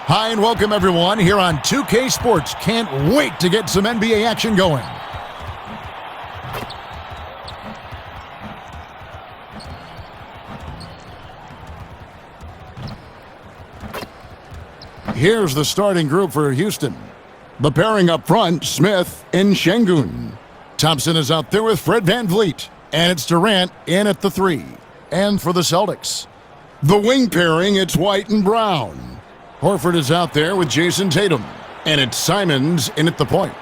Hi and welcome everyone here on 2K Sports. Can't wait to get some NBA action going. Here's the starting group for Houston. The pairing up front, Smith and Şengün. Thompson is out there with Fred VanVleet. And it's Durant in at the 3. And for the Celtics, the wing pairing, it's White and Brown. Horford is out there with Jason Tatum. And it's Simons in at the point.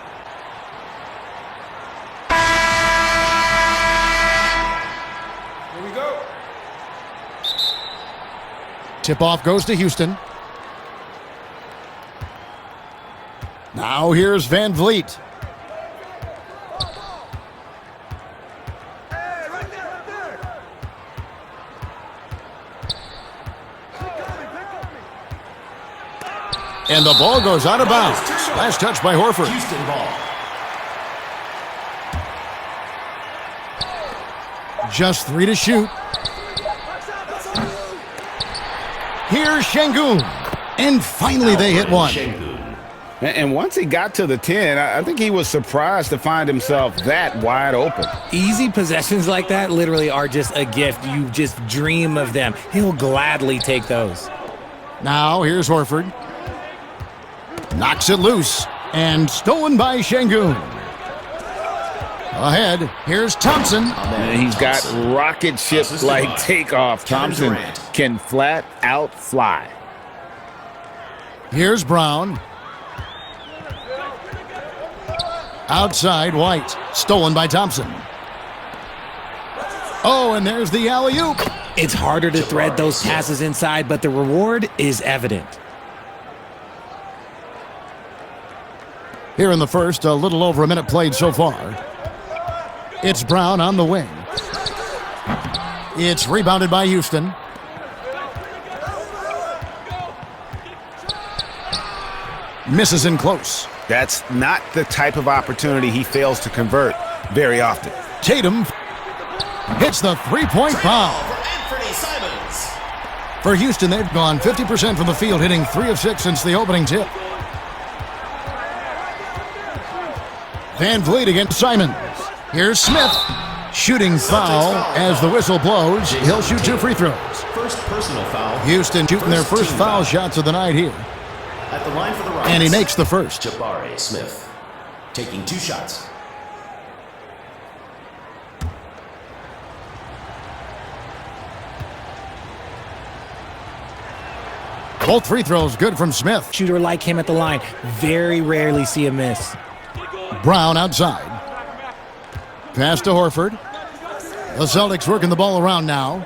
Here we go. Tip-off goes to Houston. Now here's VanVleet. Hey, right there. And the ball goes out of bounds. Last touch by Horford. Houston ball. Just 3 to shoot. Here's Şengün. And finally they hit one. And once he got to the 10, I think he was surprised to find himself that wide open. Easy possessions like that literally are just a gift. You just dream of them. He'll gladly take those. Now here's Horford. Knocks it loose. And stolen by Şengün. Ahead, here's Thompson. And he's got rocket ship-like takeoff. Thompson can flat out fly. Here's Brown. Outside, White. Stolen by Thompson. Oh, and there's the alley-oop. It's harder to thread those passes inside, but the reward is evident. Here in the first, a little over a minute played so far. It's Brown on the wing. It's rebounded by Houston. Misses in close. That's not the type of opportunity he fails to convert very often. Tatum hits the three-point foul. For Houston, they've gone 50% from the field, hitting 3 of 6 since the opening tip. VanVleet against Simons. Here's Smith. Shooting foul as the whistle blows. He'll shoot 2 free throws. First personal foul. Houston shooting their first foul shots of the night here. At the line for the Rockets. And he makes the first. Jabari Smith taking 2 shots. Both free throws good from Smith. Shooter like him at the line. Very rarely see a miss. Brown outside. Pass to Horford. The Celtics working the ball around now.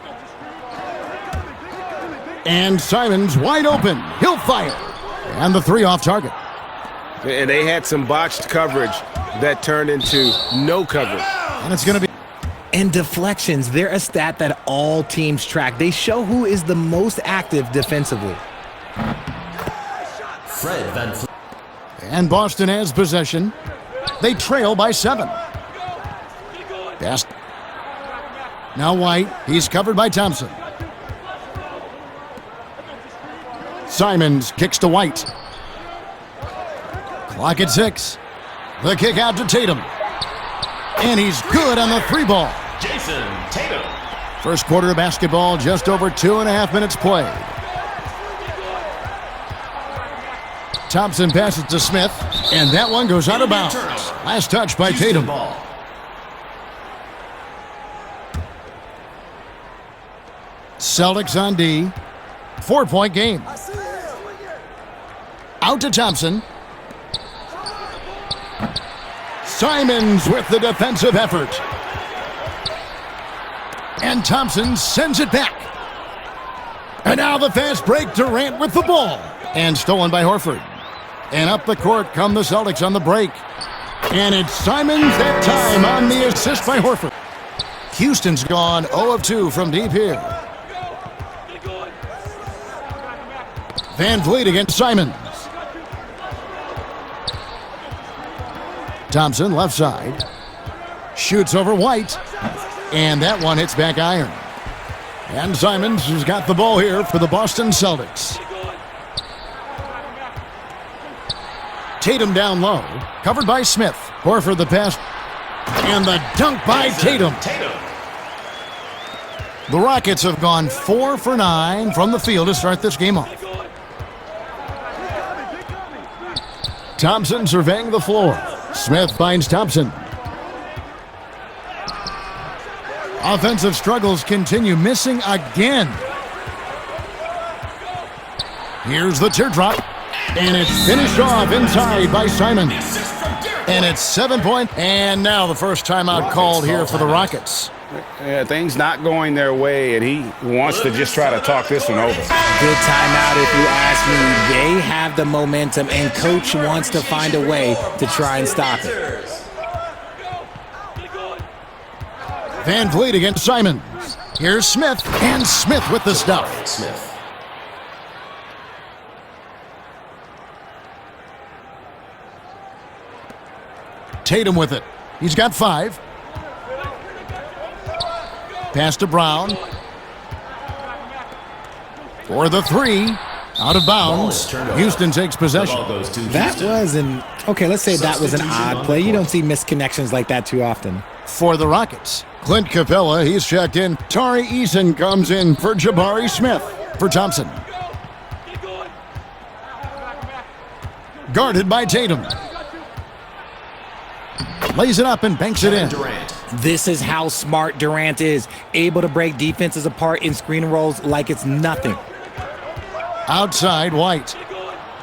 And Simons wide open. He'll fire. And the 3 off target. And they had some botched coverage that turned into no coverage. And it's going to be... And deflections, they're a stat that all teams track. They show who is the most active defensively. Fred VanVleet. And Boston has possession. They trail by 7. Pass. Now White. He's covered by Thompson. Simons kicks to White. Clock at 6. The kick out to Tatum. And he's good on the 3 ball. Jason Tatum. First quarter of basketball, just over 2.5 minutes played. Thompson passes to Smith, and that one goes out of bounds. Last touch by Tatum. Ball. Celtics on D. 4-point game. Out to Thompson. Simons with the defensive effort. And Thompson sends it back. And now the fast break. Durant with the ball. And stolen by Horford. And up the court come the Celtics on the break. And it's Simons that time on the assist by Horford. Houston's gone 0 of 2 from deep here. VanVleet against Simons. Thompson left side. Shoots over White. And that one hits back iron. And Simons has got the ball here for the Boston Celtics. Tatum down low, covered by Smith. Horford the pass, and the dunk by Tatum. The Rockets have gone 4 for 9 from the field to start this game off. Thompson surveying the floor. Smith finds Thompson. Offensive struggles continue, missing again. Here's the teardrop, and it's finished off inside by Simon. And it's 7 point, and now the first timeout called here for the Rockets. Yeah, things not going their way, and he wants to just try to talk this one over. Good timeout if you ask me. They have the momentum, and coach wants to find a way to try and stop it. VanVleet against Simons. Here's Smith, and Smith with the stuff. Smith. Tatum with it. He's got 5. Pass to Brown. For the 3. Out of bounds. Houston takes possession. That was an, okay, let's say that was an odd play. You don't see misconnections like that too often. For the Rockets, Clint Capela, he's checked in. Tari Eason comes in for Jabari Smith. For Thompson. Guarded by Tatum. Lays it up and banks it in. This is how smart Durant is. Able to break defenses apart in screen rolls like it's nothing. Outside, White.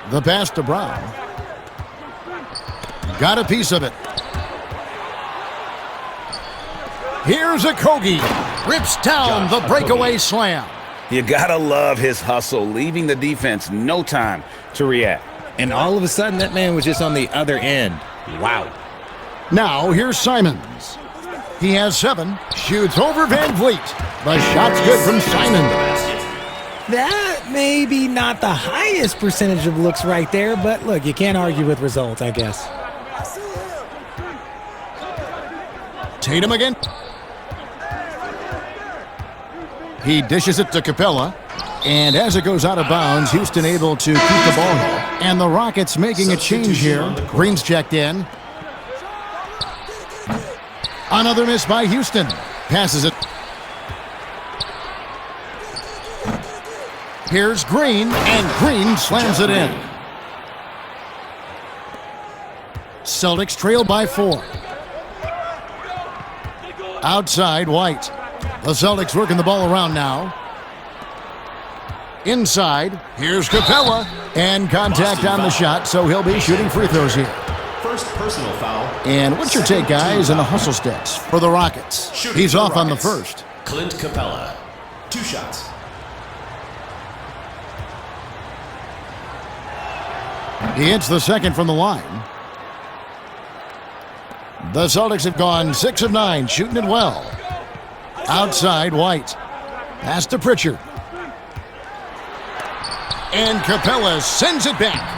The pass to Brown. Got a piece of it. Here's a Kogi. Rips down the breakaway slam. You gotta love his hustle, leaving the defense no time to react. And all of a sudden, that man was just on the other end. Wow. Now, here's Simons. He has 7. Shoots over VanVleet. The shot's good from Simons. That may be not the highest percentage of looks right there, but look, you can't argue with results, I guess. Tatum again. He dishes it to Capela. And as it goes out of bounds, Houston able to keep the ball here. And the Rockets making a change here. Green's checked in. Another miss by Houston. Passes it. Here's Green, and Green slams it in. Celtics trail by 4. Outside, White. The Celtics working the ball around now. Inside, here's Capela, and contact on the shot, so he'll be shooting free throws here. First personal foul. And what's your take, guys, in the hustle stats for the Rockets? He's off on the first. Clint Capela. 2 shots. He hits the second from the line. The Celtics have gone 6 of 9, shooting it well. Outside, White. Pass to Pritchard. And Capela sends it back.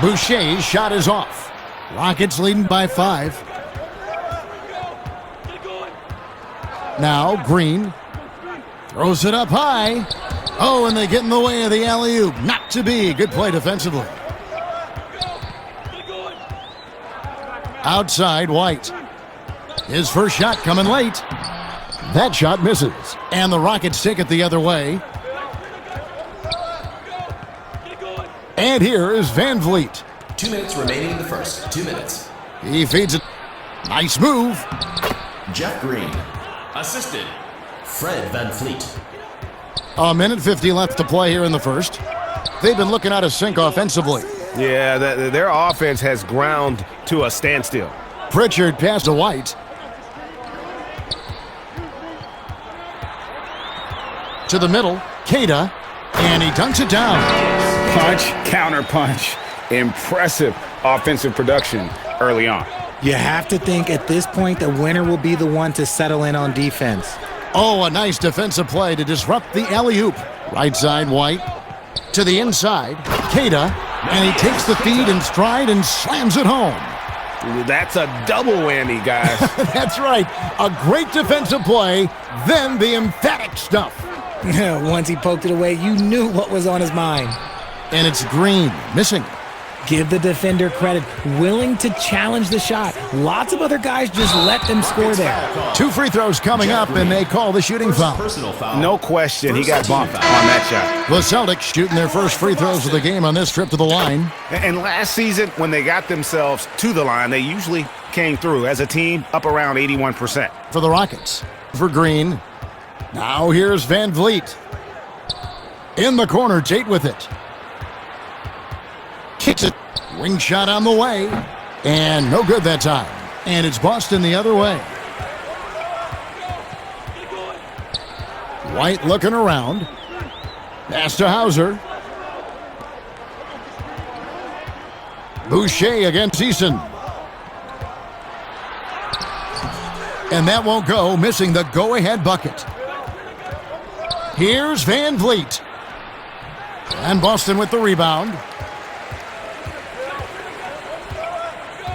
Boucher's shot is off. Rockets leading by 5. Now Green throws it up high. Oh, and they get in the way of the alley-oop. Not to be. Good play defensively. Outside, White. His first shot coming late. That shot misses. And the Rockets take it the other way. And here is VanVleet. 2 minutes remaining in the first. 2 minutes. He feeds it. Nice move. Jeff Green. Assisted. Fred VanVleet. A minute 50 left to play here in the first. They've been looking out of sync offensively. Yeah, their offense has ground to a standstill. Pritchard pass to White. To the middle, Cada, and he dunks it down. Punch, counter punch. Impressive offensive production early on. You have to think at this point the winner will be the one to settle in on defense. Oh, a nice defensive play to disrupt the alley-oop. Right side, White. To the inside, Cada, and he takes the feed in stride and slams it home. That's a double whammy, guys. That's right. A great defensive play, then the emphatic stuff. Once he poked it away, you knew what was on his mind. And it's Green, missing. Give the defender credit, willing to challenge the shot. Lots of other guys just let them score there. 2 free throws coming up, and they call the shooting foul. Personal foul. No question, he got bumped on that shot. The Celtics shooting their first free throws of the game on this trip to the line. And last season, when they got themselves to the line, they usually came through as a team up around 81%. For the Rockets. For Green. Now here's VanVleet. In the corner, Tate with it. Kicks it. Wing shot on the way. And no good that time. And it's Boston the other way. White looking around. Pass to Hauser. Boucher against HOUSON. And that won't go, missing the go-ahead bucket. Here's VanVleet. And Boston with the rebound.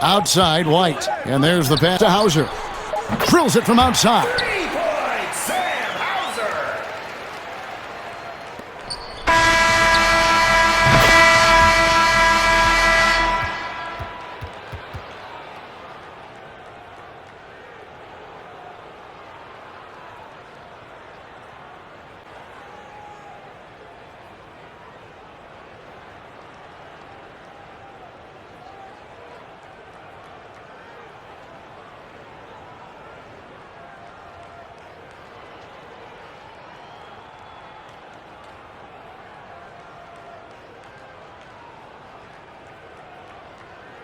Outside, White. And there's the pass to Hauser. Drills it from outside.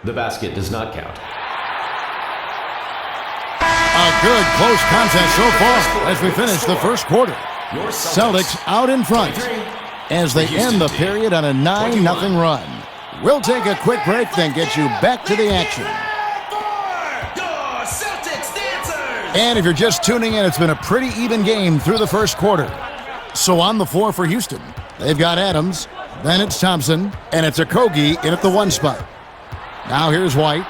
The basket does not count. A good close contest so far as we finish the first quarter. Your Celtics out in front as they end the period on a 9-0 run. We'll take a quick break, then get you back to the action. Your Celtics dancers! And if you're just tuning in, it's been a pretty even game through the first quarter. So on the floor for Houston, they've got Adams, then it's Thompson, and it's Okogie in at the 1 spot. Now here's White.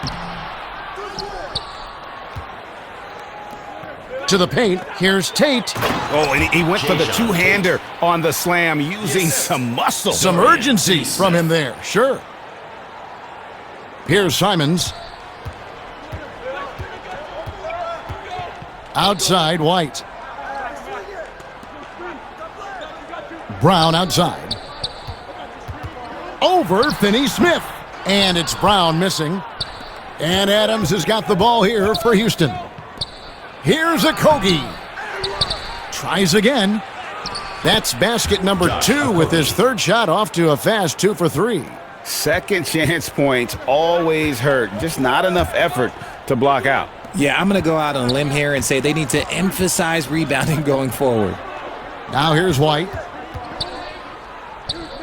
To the paint, here's Tate. Oh, and he went for the two-hander on the slam using some muscle. Some urgency from him there, sure. Here's Simons. Outside, White. Brown outside. Over Finney-Smith. And it's Brown missing. And Adams has got the ball here for Houston. Here's Okogie. Tries again. That's basket number 2 with his third shot off to a fast 2 for 3. Second chance points always hurt. Just not enough effort to block out. Yeah, I'm going to go out on a limb here and say they need to emphasize rebounding going forward. Now here's White.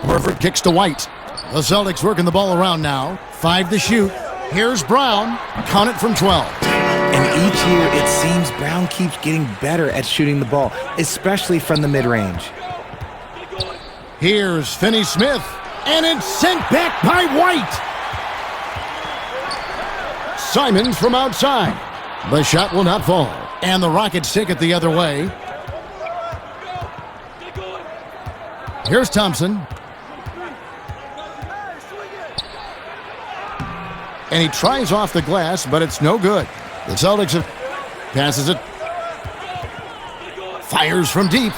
Perfect kicks to White. The Celtics working the ball around now. 5 to shoot. Here's Brown. Count it from 12. And each year, it seems Brown keeps getting better at shooting the ball, especially from the mid-range. Here's Finney-Smith. And it's sent back by White. Simons from outside. The shot will not fall. And the Rockets take it the other way. Here's Thompson. And he tries off the glass, but it's no good. The Celtics have passes it. Fires from deep.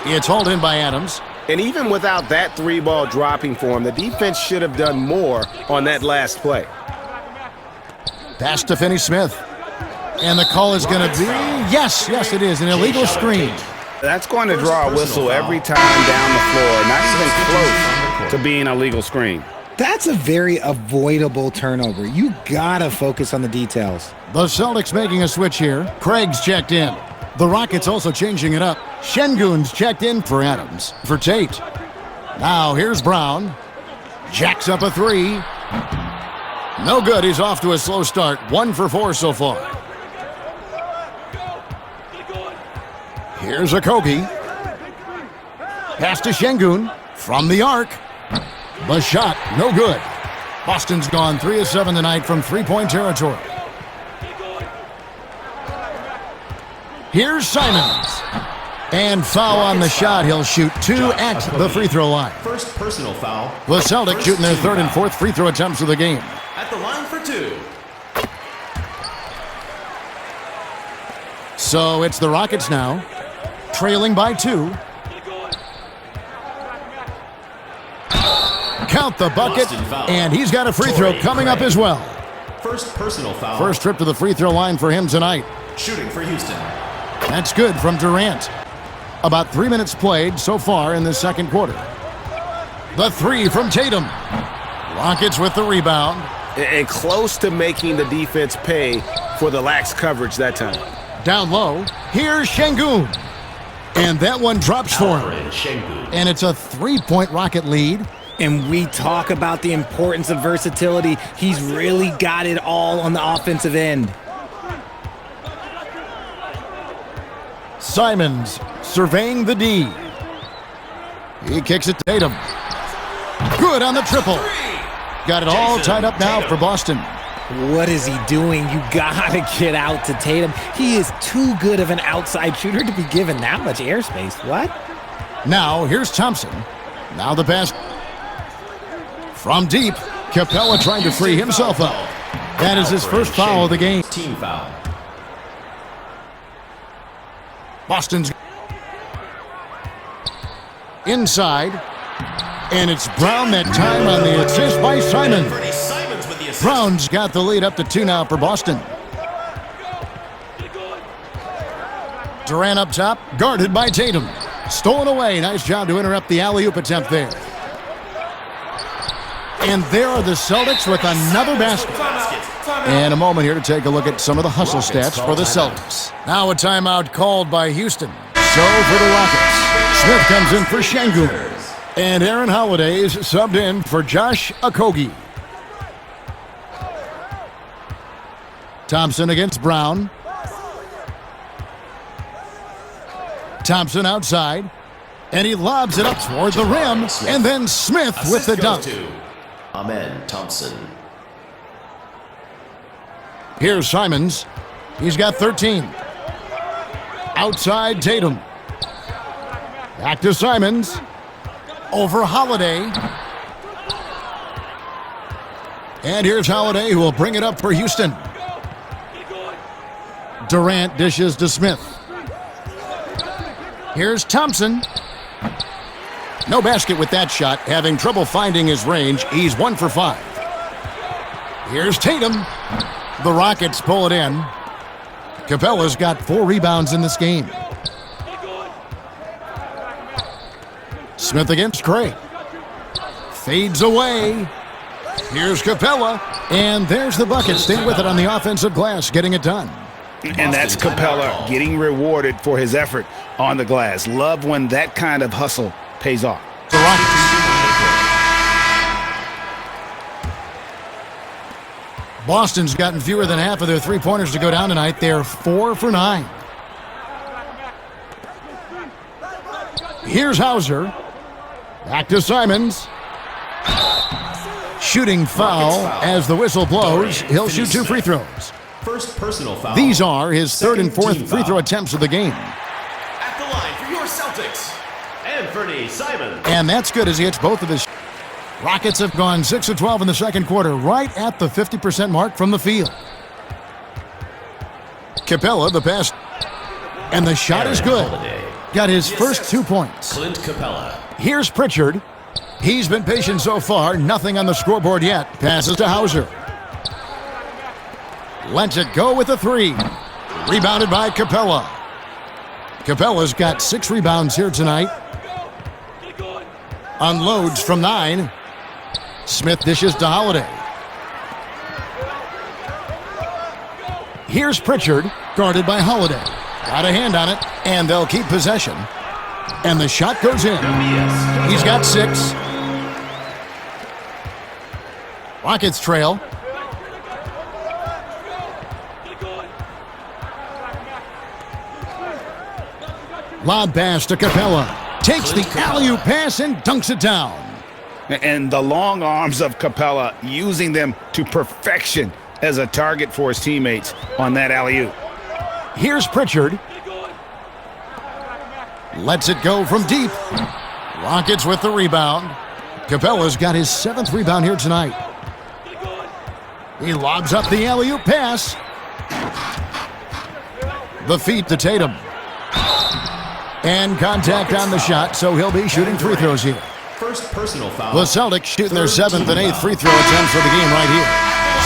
It's hauled in by Adams. And even without that 3-ball dropping for him, the defense should have done more on that last play. Pass to Finney-Smith. And the call is going to be, yes, it is, an illegal screen. That's going to draw a whistle every time down the floor. Not even close to being a legal screen. That's a very avoidable turnover. You gotta focus on the details. The Celtics making a switch here. Craig's checked in. The Rockets also changing it up. Şengün's checked in for Adams. For Tate. Now here's Brown. Jacks up a 3. No good. He's off to a slow start. 1 for 4 so far. Here's Okogie. Pass to Şengün. From the arc. The shot, no good. Boston's gone 3 of 7 tonight from 3-point territory. Here's Simons. And foul on the shot. He'll shoot 2 at the free throw line. First personal foul. The Celtics First shooting their team third and foul. fourth free throw attempts of the game. At the line for 2. So it's the Rockets now, trailing by 2. Count the bucket, Boston foul. and he's got a free throw coming up as well. First personal foul. First trip to the free throw line for him tonight. Shooting for Houston. That's good from Durant. About 3 minutes played so far in the second quarter. The 3 from Tatum. Rockets with the rebound. And close to making the defense pay for the lax coverage that time. Down low, here's Şengün. And that one drops for him. Alfred Şengün. And it's a 3-point Rocket lead. And we talk about the importance of versatility. He's really got it all on the offensive end. Simons surveying the D. He kicks it to Tatum. Good on the triple. Got it all tied up now for Boston. What is he doing? You gotta get out to Tatum. He is too good of an outside shooter to be given that much airspace. What? Now here's Thompson. Now the pass from deep. Capela trying to free himself up. That is his first foul of the game. Team foul. Boston's inside. And it's Brown that time on the assist by Simon. Freddie Simons with the assist. Brown's got the lead up to 2 now for Boston. Durant up top, guarded by Tatum. Stolen away. Nice job to interrupt the alley-oop attempt there. And there are the Celtics with another basket. And a moment here to take a look at some of the hustle stats for the Celtics. Now a timeout called by Houston. So for the Rockets, Smith comes in for Şengün. And Aaron Holiday's subbed in for Josh Okogie. Thompson against Brown. Thompson outside. And he lobs it up toward the rim. And then Smith with the dunk. Amen Thompson. Here's Simons. He's got 13. Outside Tatum. Back to Simons. Over Holiday. And here's Holiday, who will bring it up for Houston. Durant dishes to Smith. Here's Thompson. No basket with that shot, having trouble finding his range. He's 1 for 5. Here's Tatum. The Rockets pull it in. Capela's got 4 rebounds in this game. Smith against Craig. Fades away. Here's Capela. And there's the bucket. Stay with it on the offensive glass, getting it done. And that's Capela getting rewarded for his effort on the glass. Love when that kind of hustle pays off. The Rockets. Boston's gotten fewer than half of their three-pointers to go down tonight. They're 4 for 9. Here's Hauser. Back to Simons. Shooting foul as the whistle blows. He'll shoot 2 free throws. First personal foul. These are his third and Second fourth team free throw foul. attempts of the game. At the line for your Celtics. And Freddie Simons. And that's good as he hits both of his. Rockets have gone 6 of 12 in the second quarter, right at the 50% mark from the field. Capela, the pass. And the shot is good. Holiday. Got his first 2 points. Clint Capela. Here's Pritchard. He's been patient so far. Nothing on the scoreboard yet. Passes to Hauser. Lets it go with a 3. Rebounded by Capela. Capela's got 6 rebounds here tonight. Unloads from 9. Smith dishes to Holiday. Here's Pritchard, guarded by Holiday. Got a hand on it, and they'll keep possession. And the shot goes in. He's got 6. Rockets trail. Lob pass to Capela. Takes the alley-oop pass and dunks it down. And the long arms of Capela, using them to perfection as a target for his teammates on that alley-oop. Here's Pritchard. Lets it go from deep. Rockets with the rebound. Capela's got his 7th rebound here tonight. He lobs up the alley-oop pass. The feed to Tatum. And contact on the shot, so he'll be shooting free throws here. First personal foul. The Celtics shooting their 7th and 8th free throw attempts for the game right here.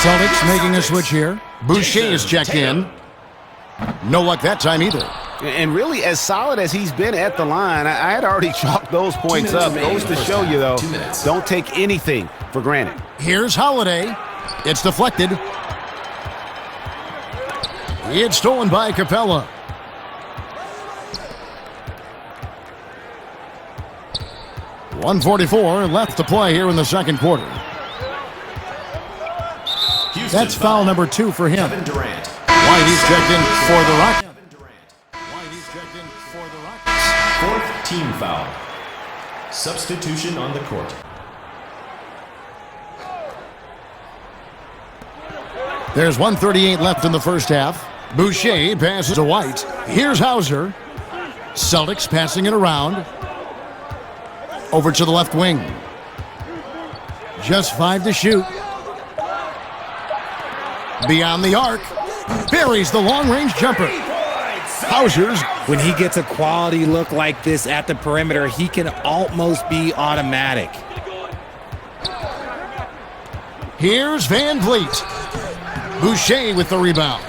Celtics making a switch here. Boucher is checked in. No luck that time either. And really, as solid as he's been at the line, I had already chalked those points up. Goes to show you, though, don't take anything for granted. Here's Holiday. It's deflected. It's stolen by Capela. .144 left to play here in the second quarter. Houston That's foul number 2 for him. Kevin Durant. White, he's checked in for the Rockets. White, he's checked in for the Rockets. 4th team foul. Substitution on the court. There's 1:38 left in the first half. Boucher passes to White. Here's Hauser. Celtics passing it around. Over to the left wing. Just 5 to shoot. Beyond the arc. Buries the long-range jumper. Hauser's. When he gets a quality look like this at the perimeter, he can almost be automatic. Here's VanVleet. Boucher with the rebound.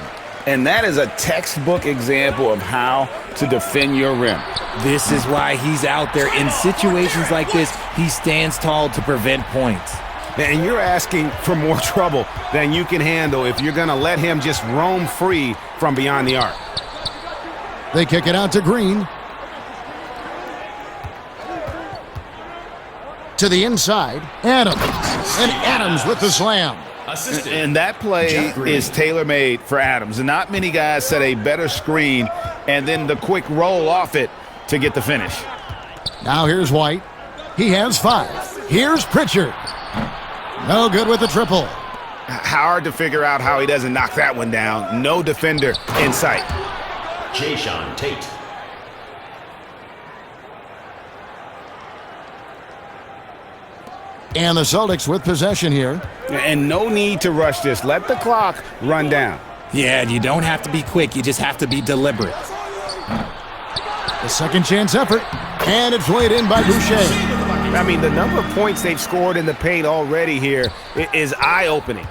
And that is a textbook example of how to defend your rim. This is why he's out there. In situations like this, he stands tall to prevent points. And you're asking for more trouble than you can handle if you're going to let him just roam free from beyond the arc. They kick it out to Green. To the inside. Adams. And Adams with the slam. Assistant. And that play is tailor-made for Adams. And not many guys set a better screen and then the quick roll off it to get the finish. Now here's White. He has 5. Here's Pritchard. No good with the triple. Hard to figure out how he doesn't knock that one down. No defender in sight. Jason Tate. And the Celtics with possession here. And no need to rush this. Let the clock run down. Yeah, and you don't have to be quick. You just have to be deliberate. The second chance effort. And it's laid in by Boucher. I mean, the number of points they've scored in the paint already here is eye-opening.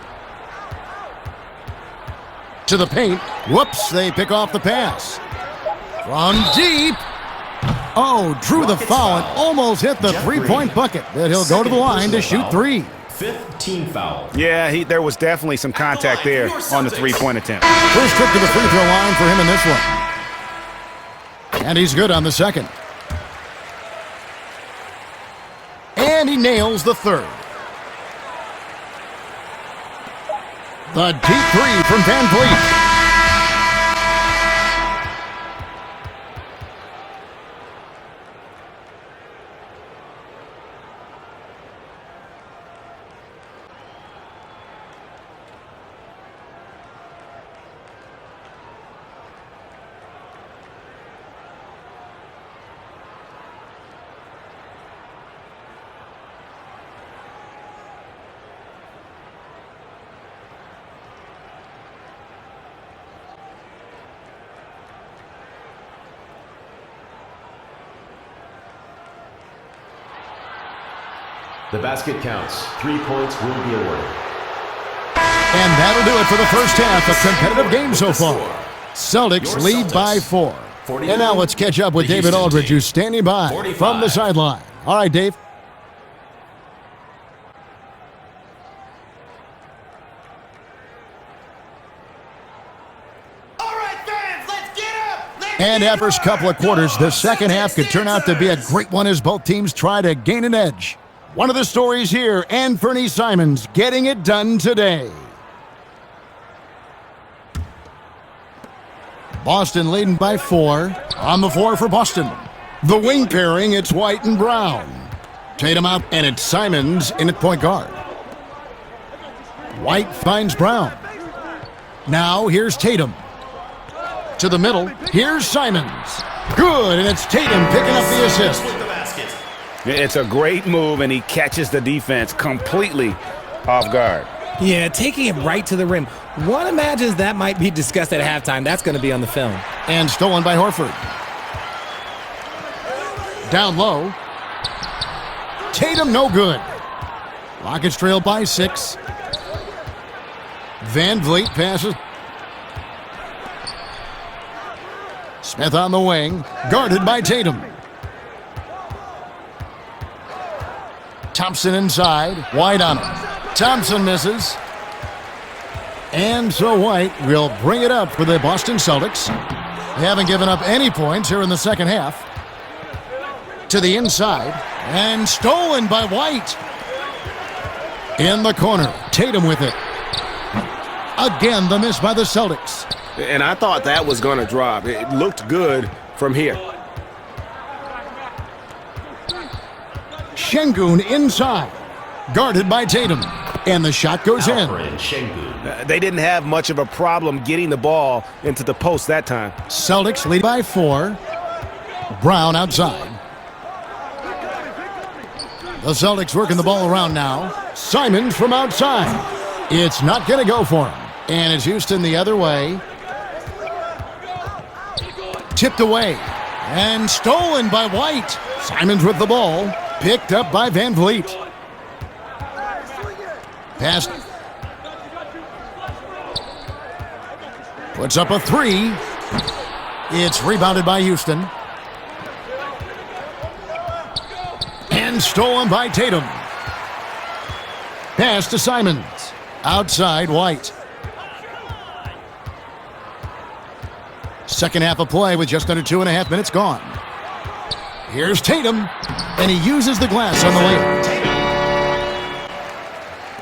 To the paint. Whoops, they pick off the pass. From deep. Oh, drew the foul and almost hit the three-point bucket. But he'll go to the line to shoot 3. 5th team foul. Yeah, there was definitely some contact there on the three-point attempt. First trip to the free throw line for him in this one. And he's good on the second. And he nails the third. The deep 3 from VanVleet. The basket counts. 3 points will be awarded. And that'll do it for the first half. A competitive game so far. Celtics lead by 4. And now let's catch up with David Aldridge, who's standing by from the sideline. All right, Dave. And after a couple of quarters, the second half could turn out to be a great one as both teams try to gain an edge. One of the stories here, Anthony Simons getting it done today. Boston leading by 4. On the floor for Boston. The wing pairing, it's White and Brown. Tatum out, and it's Simons in at point guard. White finds Brown. Now here's Tatum. To the middle, here's Simons. Good, and it's Tatum picking up the assist. With the basket. It's a great move, and he catches the defense completely off guard. Yeah, taking it right to the rim. One imagines that might be discussed at halftime. That's going to be on the film. And stolen by Horford. Down low. Tatum no good. Rockets trail by 6. VanVleet passes. Smith on the wing, guarded by Tatum. Thompson inside, White on him. Thompson misses. And so White will bring it up for the Boston Celtics. They haven't given up any points here in the second half. To the inside, and stolen by White. In the corner, Tatum with it. Again, the miss by the Celtics. And I thought that was going to drop. It looked good from here. Şengün inside, guarded by Tatum. And the shot goes in. Alfred Şengün. They didn't have much of a problem getting the ball into the post that time. Celtics lead by 4. Brown outside. The Celtics working the ball around now. Simons from outside. It's not going to go for him. And it's Houston the other way. Tipped away. And stolen by White. Simons with the ball. Picked up by VanVleet. Pass. Puts up a 3. It's rebounded by Houston. And stolen by Tatum. Pass to Simons. Outside White. Second half of play with just under 2.5 minutes gone. Here's Tatum, and he uses the glass on the layup.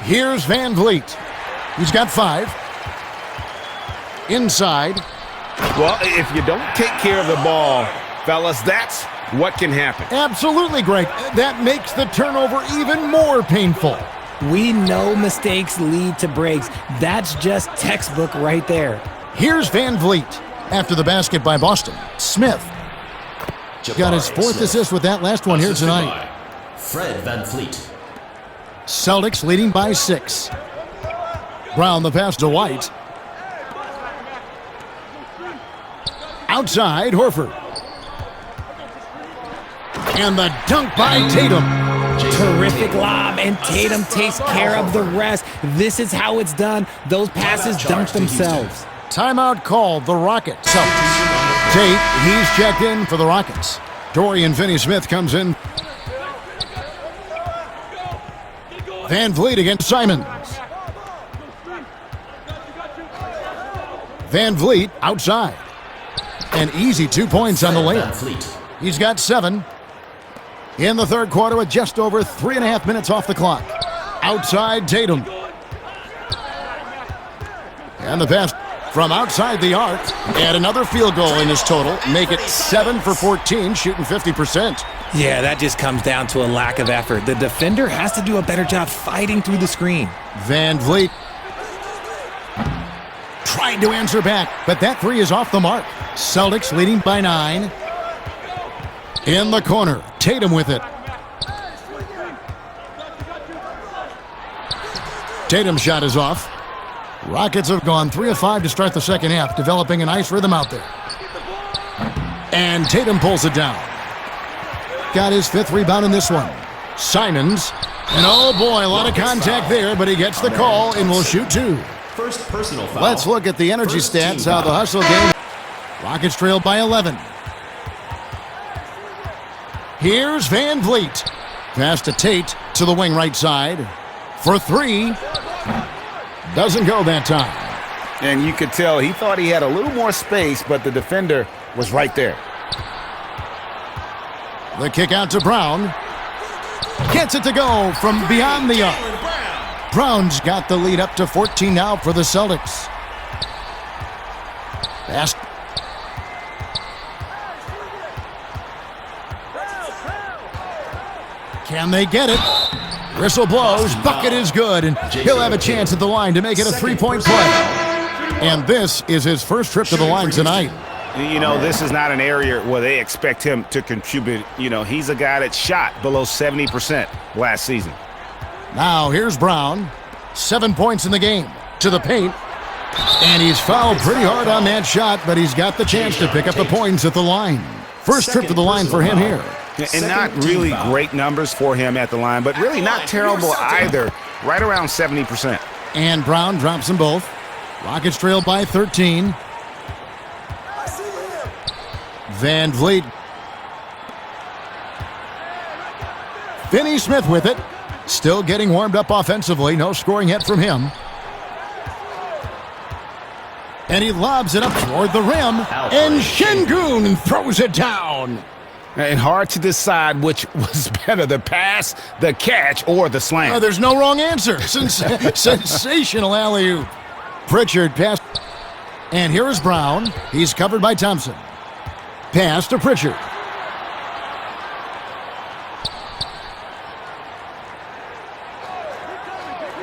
Here's VanVleet. He's got 5. Inside. Well, if you don't take care of the ball, fellas, that's what can happen. Absolutely, Greg. That makes the turnover even more painful. We know mistakes lead to breaks. That's just textbook right there. Here's VanVleet. After the basket by Boston, Smith got his 4th assist with that last one here tonight. Fred VanVleet. Celtics leading by 6. Brown the pass to White. Outside, Horford. And the dunk by Tatum. Terrific lob, and Tatum takes care of the rest. This is how it's done. Those passes dunk themselves. Timeout called the Rockets. Tate, he's checked in for the Rockets. Dorian Finney-Smith comes in. VanVleet against Simons. VanVleet outside. An easy 2 points on the layup. He's got 7 in the third quarter with just over 3.5 minutes off the clock. Outside Tatum. And the pass from outside the arc. And another field goal in his total. Make it 7 for 14, shooting 50%. Yeah, that just comes down to a lack of effort. The defender has to do a better job fighting through the screen. VanVleet tried to answer back, but that 3 is off the mark. Celtics leading by 9. In the corner, Tatum with it. Tatum's shot is off. Rockets have gone 3 of 5 to start the second half, developing a nice rhythm out there. And Tatum pulls it down. Got his 5th rebound in this one. Simons. And oh boy, a lot of contact there, but he gets the call and will shoot 2. First personal foul. Let's look at the energy stats, how the hustle game. Rockets trail by 11. Here's VanVleet. Pass to Tate to the wing right side. For 3. Doesn't go that time. And you could tell he thought he had a little more space, but the defender was right there. The kick out to Brown. Gets it to go from beyond the arc. Brown's got the lead up to 14 now for the Celtics. Pass. Can they get it? Whistle blows, bucket is good, and he'll have a chance at the line to make it a 3-point play. And this is his first trip to the line tonight. You know, this is not an area where they expect him to contribute. You know, he's a guy that shot below 70% last season. Now here's Brown. 7 points in the game. To the paint. And he's fouled pretty hard on that shot, but he's got the chance to pick up the points at the line. First trip to the line for him here. And not really great numbers for him at the line, but really not terrible either. Right around 70%. And Brown drops them both. Rockets trail by 13. VanVleet. Finney-Smith with it. Still getting warmed up offensively. No scoring yet from him. And he lobs it up toward the rim. And Şengün throws it down. And hard to decide which was better, the pass, the catch, or the slam. There's no wrong answer. Sensational alley-oop. Pritchard passed. And here is Brown. He's covered by Thompson. Pass to Pritchard.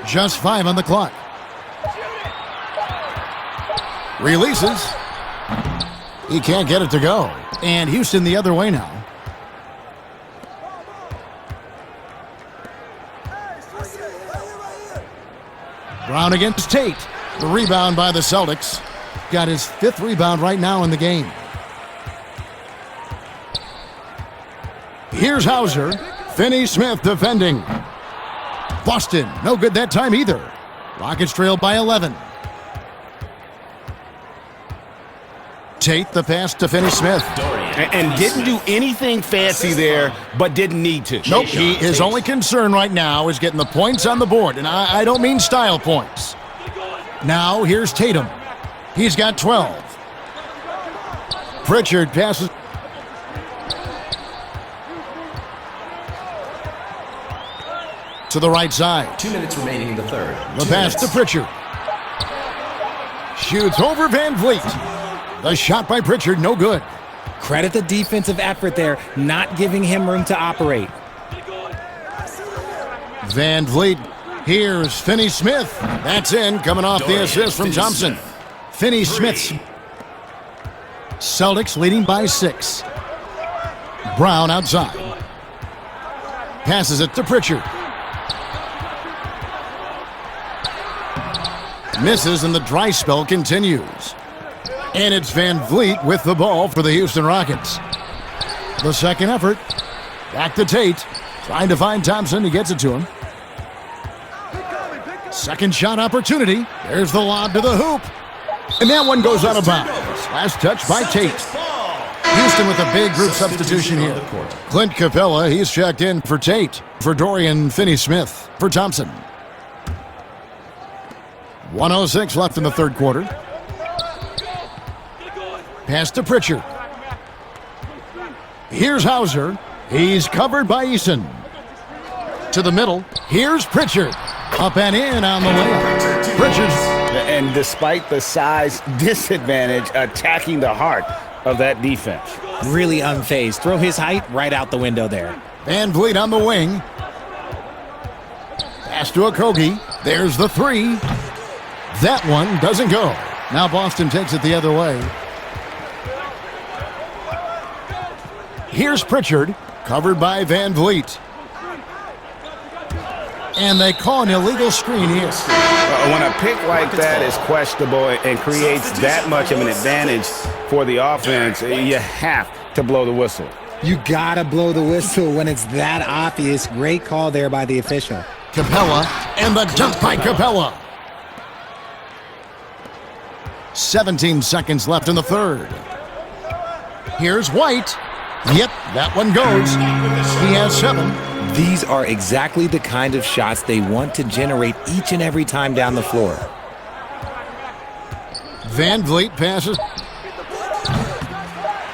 Just 5 on the clock. Releases. He can't get it to go. And Houston the other way now. Brown against Tate. The rebound by the Celtics. Got his 5th rebound right now in the game. Here's Hauser. Finney-Smith defending. Boston, no good that time either. Rockets trail by 11. Tate the pass to Finney-Smith. And didn't do anything fancy there, but didn't need to. Nope, his only concern right now is getting the points on the board, and I don't mean style points. Now here's Tatum. He's got 12. Pritchard passes. To the right side. 2 minutes remaining in the third. The pass to Pritchard. Shoots over VanVleet. The shot by Pritchard, no good. Credit the defensive effort there, not giving him room to operate. VanVleet. Here's Finney-Smith. That's in, coming off the assist from Thompson. Finney-Smith's. Celtics leading by 6. Brown outside. Passes it to Pritchard. Misses, and the dry spell continues. And it's VanVleet with the ball for the Houston Rockets. The second effort. Back to Tate. Trying to find Thompson. He gets it to him. Second shot opportunity. There's the lob to the hoop. And that one goes out of bounds. Last touch by Tate. Houston with a big group substitution here. Clint Capela, he's checked in for Tate. For Dorian Finney-Smith. For Thompson. 1:06 left in the third quarter. Pass to Pritchard. Here's Hauser. He's covered by HOUSON. To the middle. Here's Pritchard. Up and in on the layup. Pritchard's. And despite the size disadvantage, attacking the heart of that defense. Really unfazed. Throw his height right out the window there. VanVleet on the wing. Pass to Okogie. There's the 3. That one doesn't go. Now Boston takes it the other way. Here's Pritchard, covered by VanVleet. And they call an illegal screen here. When a pick like that is questionable and creates that much of an advantage for the offense, you have to blow the whistle. You gotta blow the whistle when it's that obvious. Great call there by the official. Capela, and the dunk by Capela. 17 seconds left in the third. Here's White. Yep, that one goes. He has 7. These are exactly the kind of shots they want to generate each and every time down the floor. VanVleet passes.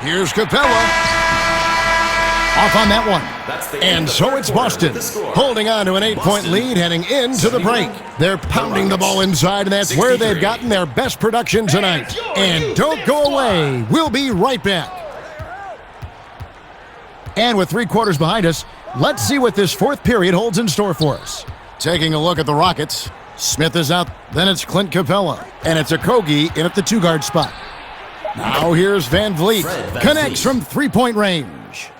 Here's Capela. Off on that one. And so it's Boston, holding on to an 8-point lead heading into the break. They're pounding the ball inside, and that's where they've gotten their best production tonight. And don't go away. We'll be right back. And with 3 quarters behind us, let's see what this fourth period holds in store for us. Taking a look at the Rockets. Smith is out. Then it's Clint Capela. And it's Okogie in at the 2-guard spot. Now here's VanVleet. Fred Connects VanVleet. from three-point range.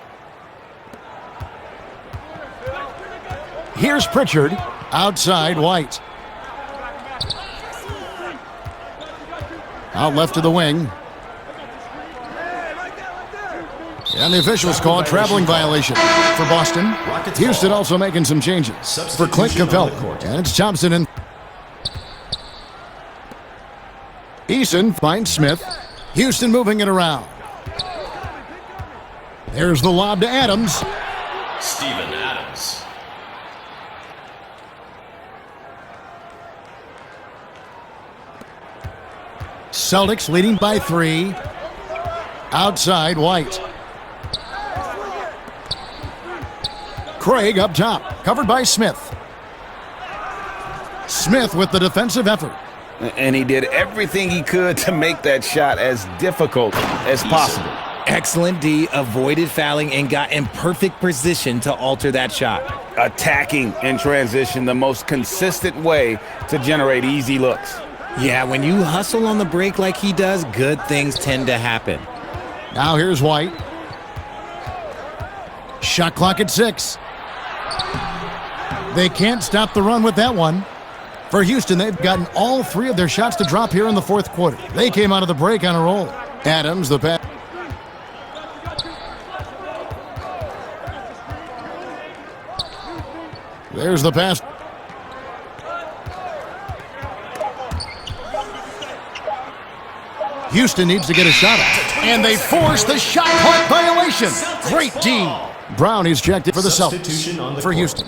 Here's Pritchard. Outside White. Out left to the wing. And the officials call traveling violation for Boston. Rockets Houston ball. also making some changes for Clint Substitution on the Capela. court. And it's Thompson and HOUSON finds Smith. Houston moving it around. There's the lob to Adams. Steven Adams. Celtics leading by 3. Outside White. Craig up top, covered by Smith. Smith with the defensive effort. And he did everything he could to make that shot as difficult as possible. Excellent D, avoided fouling and got in perfect position to alter that shot. Attacking in transition, the most consistent way to generate easy looks. Yeah, when you hustle on the break like he does, good things tend to happen. Now here's White. Shot clock at 6. They can't stop the run with that one. For Houston, they've gotten all 3 of their shots to drop here in the fourth quarter. They came out of the break on a roll. Adams, the pass. There's the pass. Houston needs to get a shot up. And they force the shot clock violation. Great D. Brown is checked in for the Substitution on Celtics the for court. Houston.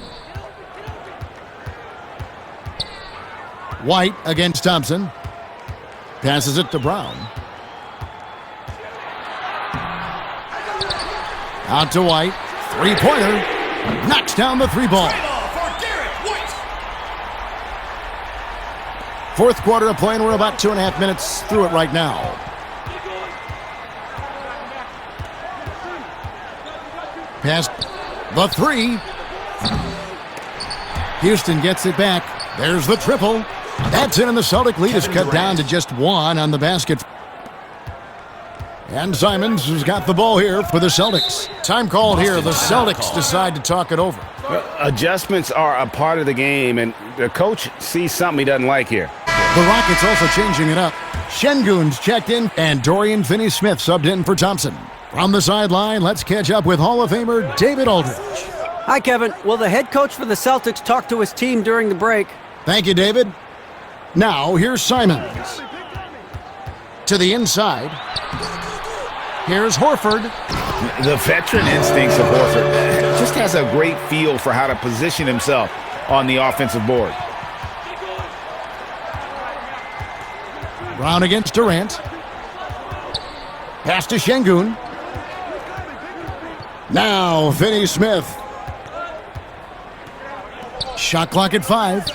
White against Thompson. Passes it to Brown. Out to White. Three-pointer. Knocks down the 3-ball. Fourth quarter of play, and we're about 2.5 minutes through it right now. Pass the 3. Houston gets it back. There's the triple. That's in, and the Celtic lead is cut down to just 1 on the basket. And Simons has got the ball here for the Celtics. Time called here. The Celtics decide to talk it over. Adjustments are a part of the game, and the coach sees something he doesn't like here. The Rockets also changing it up. Şengün's checked in, and Dorian Finney-Smith subbed in for Thompson. From the sideline, let's catch up with Hall of Famer David Aldridge. Hi, Kevin. Will the head coach for the Celtics talk to his team during the break? Thank you, David. Now, here's Simons. To the inside. Here's Horford. The veteran instincts of Horford just has a great feel for how to position himself on the offensive board. Brown against Durant. Pass to Şengün. Now, Finney-Smith. Shot clock at 5.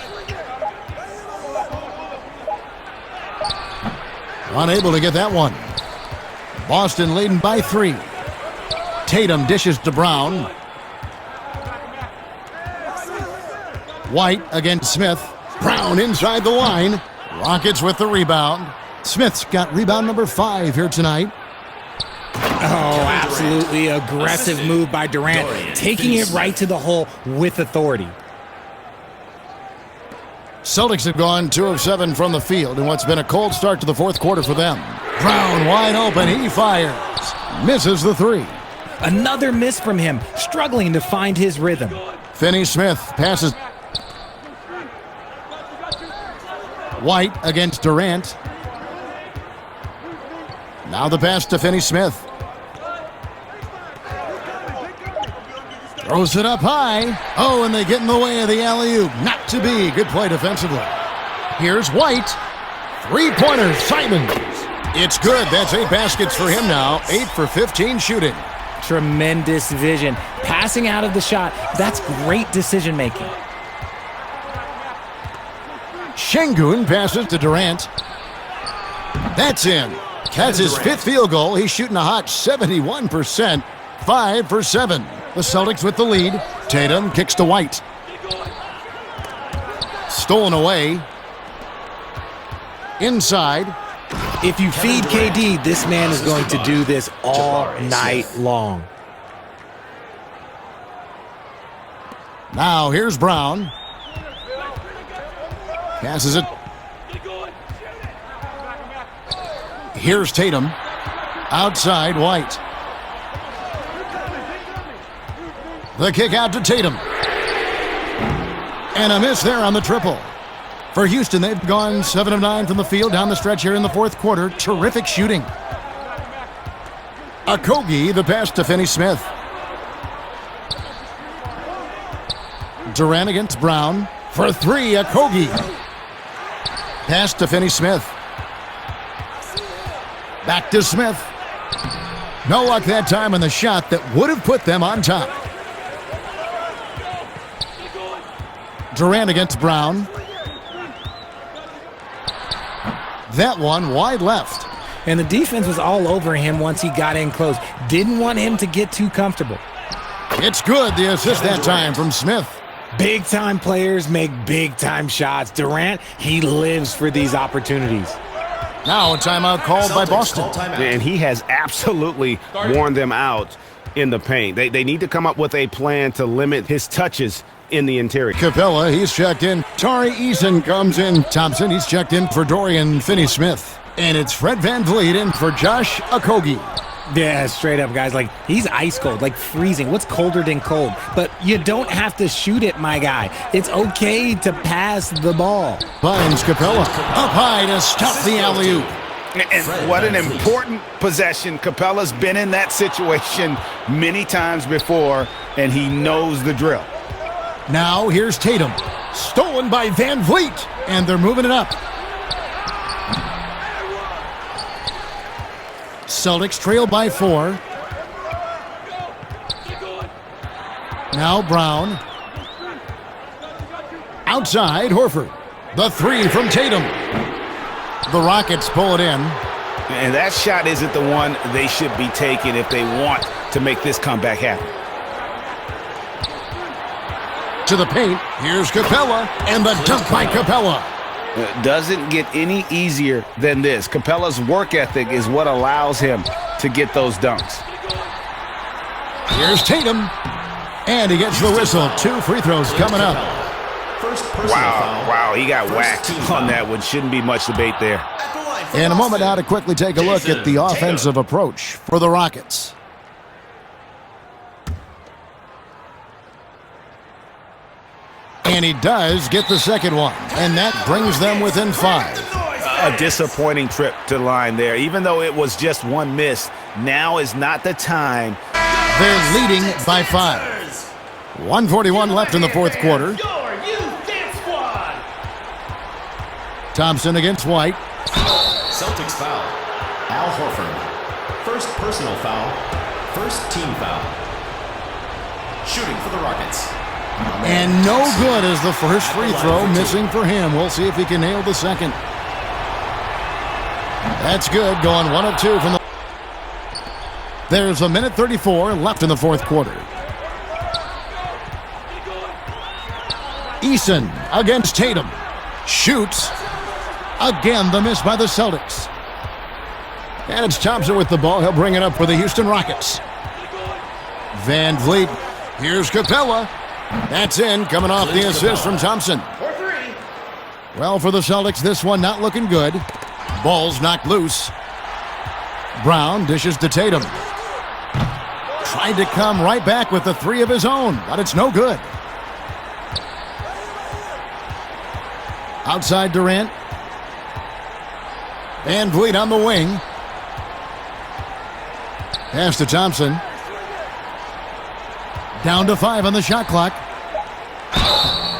Unable to get that one. Boston leading by 3. Tatum dishes to Brown. White against Smith. Brown inside the line. Rockets with the rebound. Smith's got rebound number 5 here tonight. Oh, absolutely aggressive move by Durant, taking it right to the hole with authority. Celtics have gone 2 of 7 from the field in what's been a cold start to the fourth quarter for them. Brown wide open. He fires. Misses the 3. Another miss from him, struggling to find his rhythm. Finney-Smith passes. White against Durant. Now the pass to Finney-Smith. Throws it up high. Oh, and they get in the way of the alley-oop. Not to be. Good play defensively. Here's White. Three-pointer, Simons. It's good. That's 8 baskets for him now. 8 for 15 shooting. Tremendous vision. Passing out of the shot, that's great decision making. Şengün passes to Durant. That's in. That's his 5th field goal. He's shooting a hot 71%. 5 for 7. The Celtics with the lead. Tatum kicks to White. Stolen away. Inside. If you feed KD, this man is going to do this all night long. Now here's Brown. Passes it. Here's Tatum. Outside, White. The kick out to Tatum. And a miss there on the triple. For Houston, they've gone 7 of 9 from the field down the stretch here in the fourth quarter. Terrific shooting. Okogie, the pass to Finney-Smith. Durant against Brown. For 3, Okogie. Pass to Finney-Smith. Back to Smith. No luck that time on the shot that would have put them on top. Durant against Brown. That one wide left. And the defense was all over him once he got in close. Didn't want him to get too comfortable. It's good, the assist that time from Smith. Big-time players make big-time shots. Durant, he lives for these opportunities. Now a timeout called by Boston. And he has absolutely worn them out in the paint. They need to come up with a plan to limit his touches in the interior. Capela, he's checked in. Tari Eason comes in. Thompson, he's checked in for Dorian Finney-Smith. And it's Fred VanVleet in for Josh Okogie. Yeah, straight up, guys. Like, he's ice cold, like freezing. What's colder than cold? But you don't have to shoot it, my guy. It's okay to pass the ball. Finds Capela. Up high to stop the alley-oop. And what an important possession. Capela's been in that situation many times before, and he knows the drill. Now here's Tatum. Stolen by VanVleet. And they're moving it up. Celtics trail by 4. Now Brown. Outside, Horford. The 3 from Tatum. The Rockets pull it in. And that shot isn't the one they should be taking if they want to make this comeback happen. To the paint. Here's Capela. And the dunk by Capela. Doesn't get any easier than this. Capela's work ethic is what allows him to get those dunks. Here's Tatum. And he gets the whistle. 2 free throws coming up. Wow, he got whacked on that one. Shouldn't be much debate there. In a moment now to quickly take a look at the offensive approach for the Rockets. And he does get the second one. And that brings them within 5. A disappointing trip to the line there. Even though it was just one miss, now is not the time. They're leading by 5. 1:41 left in the fourth quarter. Thompson against White. Celtics foul. Al Horford. First personal foul. First team foul. Shooting for the Rockets. And no good as the first free throw missing for him. We'll see if he can nail the second. That's good, going 1 of 2 from the... There's a minute 34 left in the fourth quarter. Eason against Tatum. Shoots. Again, the miss by the Celtics. And it's Thompson with the ball. He'll bring it up for the Houston Rockets. VanVleet. Here's Capela. That's in, coming off the assist from Thompson. Well, for the Celtics, this one not looking good. Ball's knocked loose. Brown dishes to Tatum. Tried to come right back with the 3 of his own, but it's no good. Outside Durant. VanVleet on the wing. Pass to Thompson. Down to 5 on the shot clock.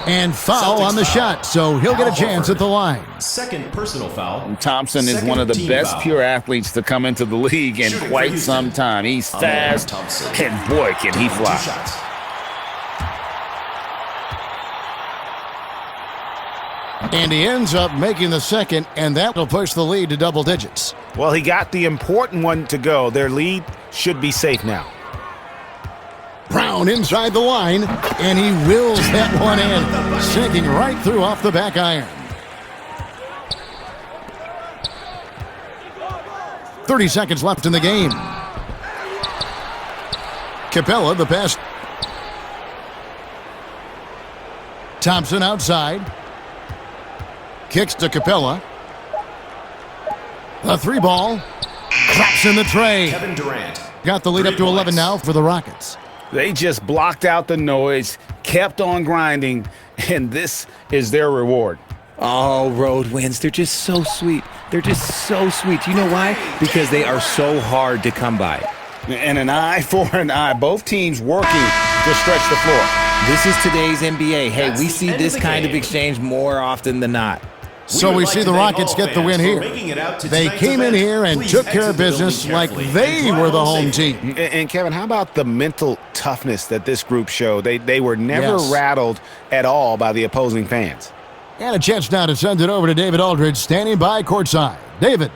And foul on the shot, so he'll get a chance at the line. Second personal foul. Thompson is one of the best pure athletes to come into the league in quite some time. He's fast, and boy, can he fly. And he ends up making the second, and that will push the lead to double digits. Well, he got the important one to go. Their lead should be safe now. Brown inside the line, and he wills that one in, sinking right through off the back iron. 30 seconds left in the game. Capela, the pass. Thompson outside. Kicks to Capela. The three ball. Drops in the tray. Kevin Durant. Got the lead up to 11 now for the Rockets. They just blocked out the noise, kept on grinding, and this is their reward. Oh, road wins. They're just so sweet. They're just so sweet. You know why? Because they are so hard to come by. And an eye for an eye. Both teams working to stretch the floor. This is today's NBA. Hey, That's we the see end of this the kind of game. exchange more often than not. So would we like see to the thank Rockets all get the fans win for here. making it out to They tonight's came in event. here and Please took care exit of the building business like carefully they and drive were the home home safely. team. And Kevin, how about the mental toughness that this group showed? They were never Yes. rattled at all by the opposing fans. And a chance now to send it over to David Aldridge, standing by courtside. David.